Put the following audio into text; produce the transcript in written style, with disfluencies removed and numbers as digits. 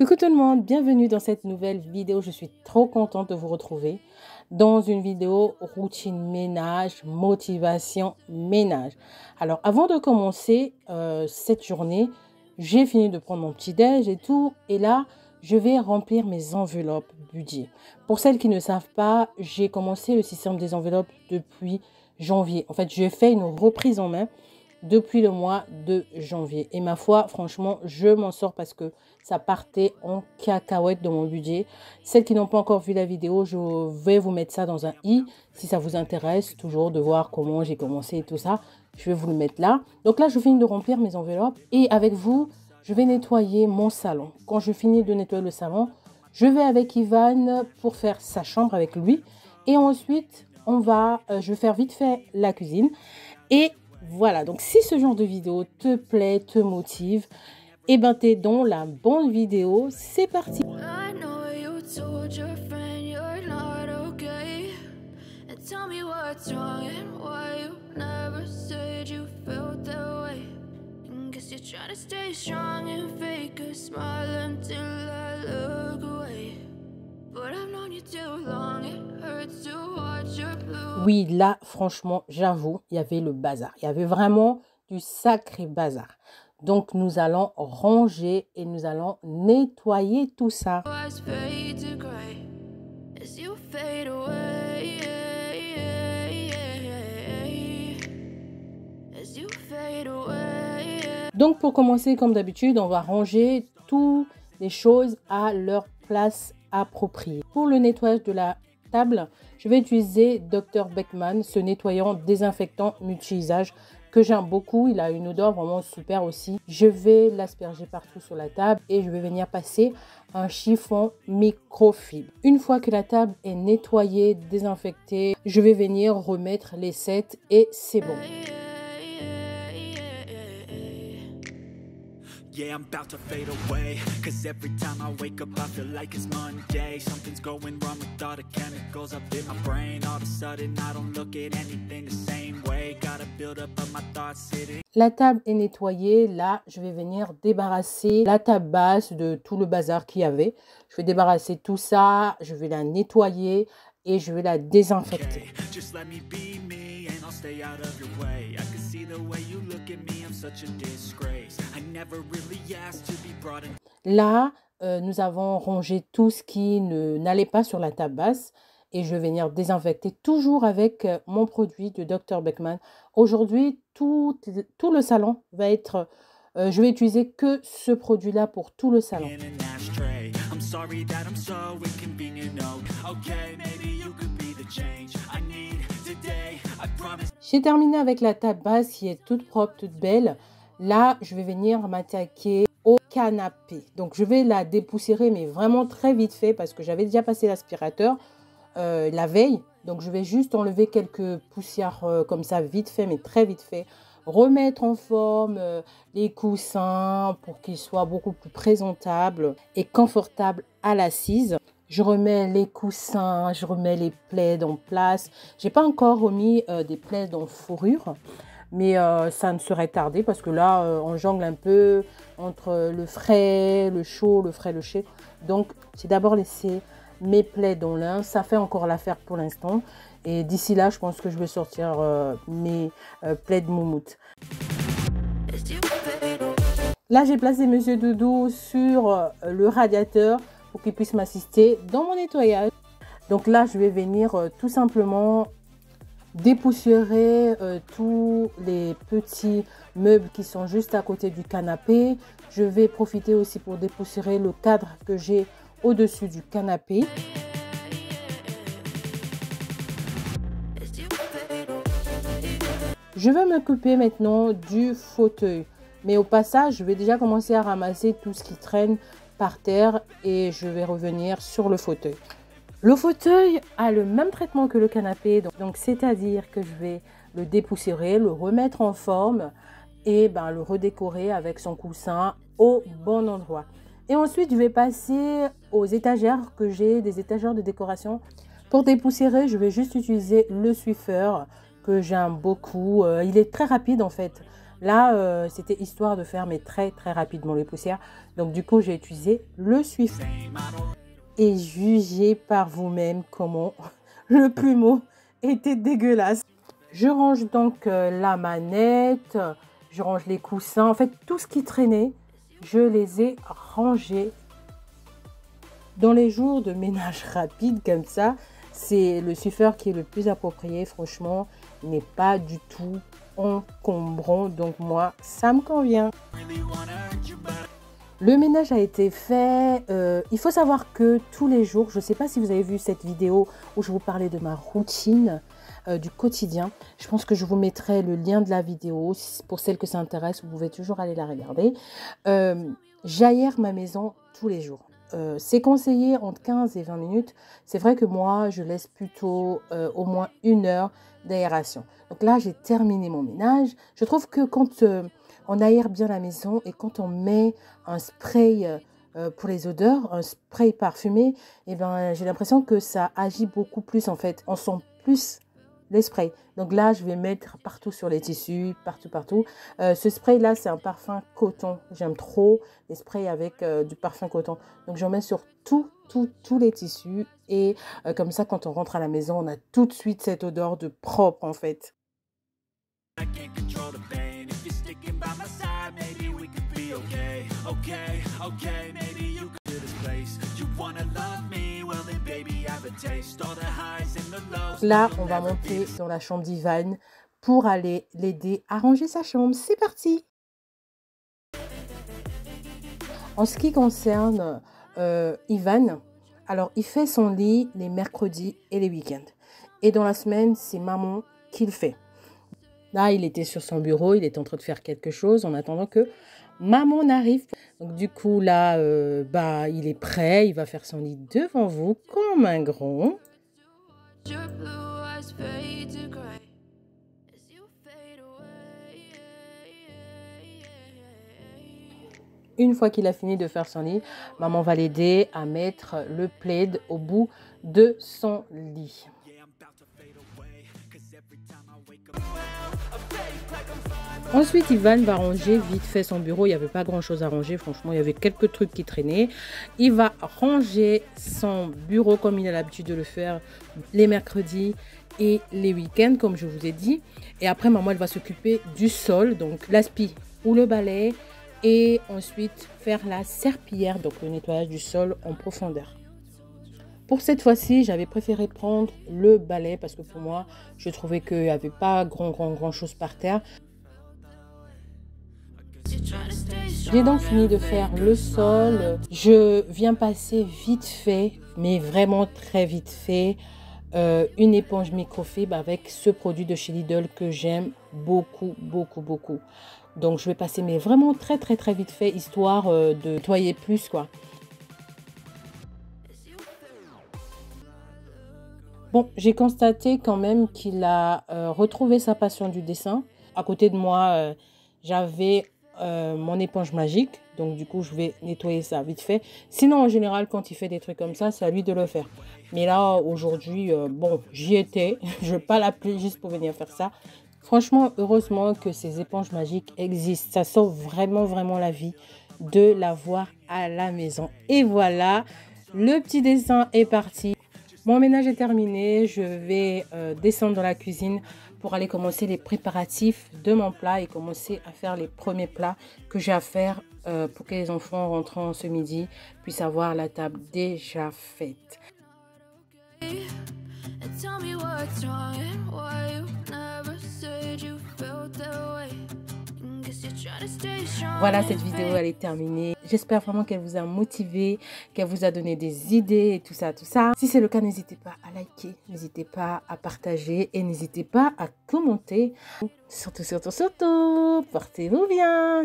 Coucou tout le monde, bienvenue dans cette nouvelle vidéo. Je suis trop contente de vous retrouver dans une vidéo routine ménage, motivation ménage. Alors avant de commencer cette journée, j'ai fini de prendre mon petit déj et tout. Et là, je vais remplir mes enveloppes budget. Pour celles qui ne savent pas, j'ai commencé le système des enveloppes depuis janvier. En fait, j'ai fait une reprise en main depuis le mois de janvier. Et ma foi, franchement, je m'en sors parce que ça partait en cacahuète dans mon budget. Celles qui n'ont pas encore vu la vidéo, je vais vous mettre ça dans un i. Si ça vous intéresse, toujours de voir comment j'ai commencé et tout ça, je vais vous le mettre là. Donc là, je finis de remplir mes enveloppes. Et avec vous, je vais nettoyer mon salon. Quand je finis de nettoyer le salon, je vais avec Ivan pour faire sa chambre avec lui. Et ensuite, je vais faire vite fait la cuisine. Et voilà, donc si ce genre de vidéo te plaît, te motive, et ben t'es dans la bonne vidéo, c'est parti. Oui, là, franchement, j'avoue, il y avait le bazar. Il y avait vraiment du sacré bazar. Donc, nous allons ranger et nous allons nettoyer tout ça. Donc, pour commencer, comme d'habitude, on va ranger toutes les choses à leur place appropriée. Pour le nettoyage de la table, je vais utiliser Dr Beckmann, ce nettoyant désinfectant multi-usage que j'aime beaucoup. Il a une odeur vraiment super aussi. Je vais l'asperger partout sur la table et je vais venir passer un chiffon microfibre. Une fois que la table est nettoyée, désinfectée, je vais venir remettre les sets et c'est bon. Yeah, I'm about to fade away, cause every time I wake up I feel like it's Monday. Something's going wrong with all the chemicals up in my brain. All of a sudden I don't look at anything the same way. Gotta build up of my thoughts sitting. La table est nettoyée, là je vais venir débarrasser la table basse de tout le bazar qu'il y avait. Je vais débarrasser tout ça, je vais la nettoyer et je vais la désinfecter. Just let me be me and I'll stay out of your way. I can see the way you look at me, I'm such a disgrace. I never really asked to be brought in. Là, nous avons rangé tout ce qui n'allait pas sur la table basse et je vais venir désinfecter toujours avec mon produit de Dr Beckmann. Aujourd'hui, tout le salon va être... je vais utiliser que ce produit-là pour tout le salon. J'ai terminé avec la table basse qui est toute propre, toute belle. Là, je vais venir m'attaquer au canapé. Donc, je vais la dépoussiérer, mais vraiment très vite fait parce que j'avais déjà passé l'aspirateur la veille. Donc, je vais juste enlever quelques poussières comme ça, vite fait, mais très vite fait. Remettre en forme les coussins pour qu'ils soient beaucoup plus présentables et confortables à l'assise. Je remets les coussins, je remets les plaids en place. J'ai pas encore remis des plaids en fourrure, mais ça ne serait tardé parce que là, on jongle un peu entre le frais, le chaud, le frais, le chaud. Donc, j'ai d'abord laissé mes plaids en lin. Ça fait encore l'affaire pour l'instant. Et d'ici là, je pense que je vais sortir mes plaids moumoute. Là, j'ai placé Monsieur Doudou sur le radiateur pour qu'il puisse m'assister dans mon nettoyage. Donc là, je vais venir tout simplement dépoussiérer tous les petits meubles qui sont juste à côté du canapé. Je vais profiter aussi pour dépoussiérer le cadre que j'ai au-dessus du canapé. Je vais m'occuper maintenant du fauteuil. Mais au passage, je vais déjà commencer à ramasser tout ce qui traîne par terre et je vais revenir sur le fauteuil. Le fauteuil a le même traitement que le canapé, donc c'est-à-dire que je vais le dépoussiérer, le remettre en forme et le redécorer avec son coussin au bon endroit. Et ensuite, je vais passer aux étagères que j'ai, des étagères de décoration. Pour dépoussiérer, je vais juste utiliser le Swiffer que j'aime beaucoup. Il est très rapide en fait. Là, c'était histoire de faire mais très très rapidement les poussières. Donc du coup, j'ai utilisé le Swiffer. Et jugez par vous-même comment le plumeau était dégueulasse. Je range donc la manette, je range les coussins. En fait, tout ce qui traînait, je les ai rangés. Dans les jours de ménage rapide comme ça, c'est le Swiffer qui est le plus approprié. Franchement, il n'est pas du tout encombrant. Donc moi, ça me convient. Le ménage a été fait. Il faut savoir que tous les jours, je ne sais pas si vous avez vu cette vidéo où je vous parlais de ma routine du quotidien. Je pense que je vous mettrai le lien de la vidéo. Pour celles que ça intéresse, vous pouvez toujours aller la regarder. J'aère ma maison tous les jours. C'est conseillé entre 15 et 20 minutes. C'est vrai que moi, je laisse plutôt au moins 1 heure d'aération. Donc là, j'ai terminé mon ménage. Je trouve que quand on aère bien la maison et quand on met un spray pour les odeurs, un spray parfumé, eh ben, j'ai l'impression que ça agit beaucoup plus en fait. On sent plus les sprays. Donc là, je vais mettre partout sur les tissus, partout. Ce spray-là, c'est un parfum coton. J'aime trop les sprays avec du parfum coton. Donc j'en mets sur tous les tissus. Et comme ça, quand on rentre à la maison, on a tout de suite cette odeur de propre en fait. Là, on va monter dans la chambre d'Ivan pour aller l'aider à ranger sa chambre. C'est parti! En ce qui concerne Ivan, alors il fait son lit les mercredis et les week-ends. Et dans la semaine, c'est maman qui le fait. Là, il était sur son bureau, il est en train de faire quelque chose en attendant que maman arrive. Donc du coup, là, il est prêt, il va faire son lit devant vous comme un grand. Une fois qu'il a fini de faire son lit, maman va l'aider à mettre le plaid au bout de son lit. Ensuite, Ivan va ranger vite fait son bureau. Il n'y avait pas grand chose à ranger. Franchement, il y avait quelques trucs qui traînaient. Il va ranger son bureau comme il a l'habitude de le faire les mercredis et les week-ends, comme je vous ai dit. Et après, maman, elle va s'occuper du sol, donc l'aspi ou le balai. Et ensuite, faire la serpillière, donc le nettoyage du sol en profondeur. Pour cette fois-ci, j'avais préféré prendre le balai parce que pour moi, je trouvais qu'il n'y avait pas grand chose par terre. J'ai donc fini de faire le sol. Je viens passer vite fait, mais vraiment très vite fait, une éponge microfibre avec ce produit de chez Lidl que j'aime beaucoup. Donc je vais passer mais vraiment très vite fait, histoire de nettoyer plus quoi. Bon, j'ai constaté quand même qu'il a retrouvé sa passion du dessin. À côté de moi, j'avais mon éponge magique. Donc du coup, je vais nettoyer ça vite fait. Sinon, en général, quand il fait des trucs comme ça, c'est à lui de le faire. Mais là, aujourd'hui, bon, j'y étais. Je ne vais pas l'appeler juste pour venir faire ça. Franchement, heureusement que ces éponges magiques existent. Ça sauve vraiment la vie de l'avoir à la maison. Et voilà, le petit dessin est parti. Mon ménage est terminé. Je vais descendre dans la cuisine pour aller commencer les préparatifs de mon plat et commencer à faire les premiers plats que j'ai à faire pour que les enfants rentrant ce midi puissent avoir la table déjà faite. Voilà, cette vidéo elle est terminée. J'espère vraiment qu'elle vous a motivé, qu'elle vous a donné des idées et tout ça. Si c'est le cas, n'hésitez pas à liker, n'hésitez pas à partager et n'hésitez pas à commenter. Surtout, portez-vous bien.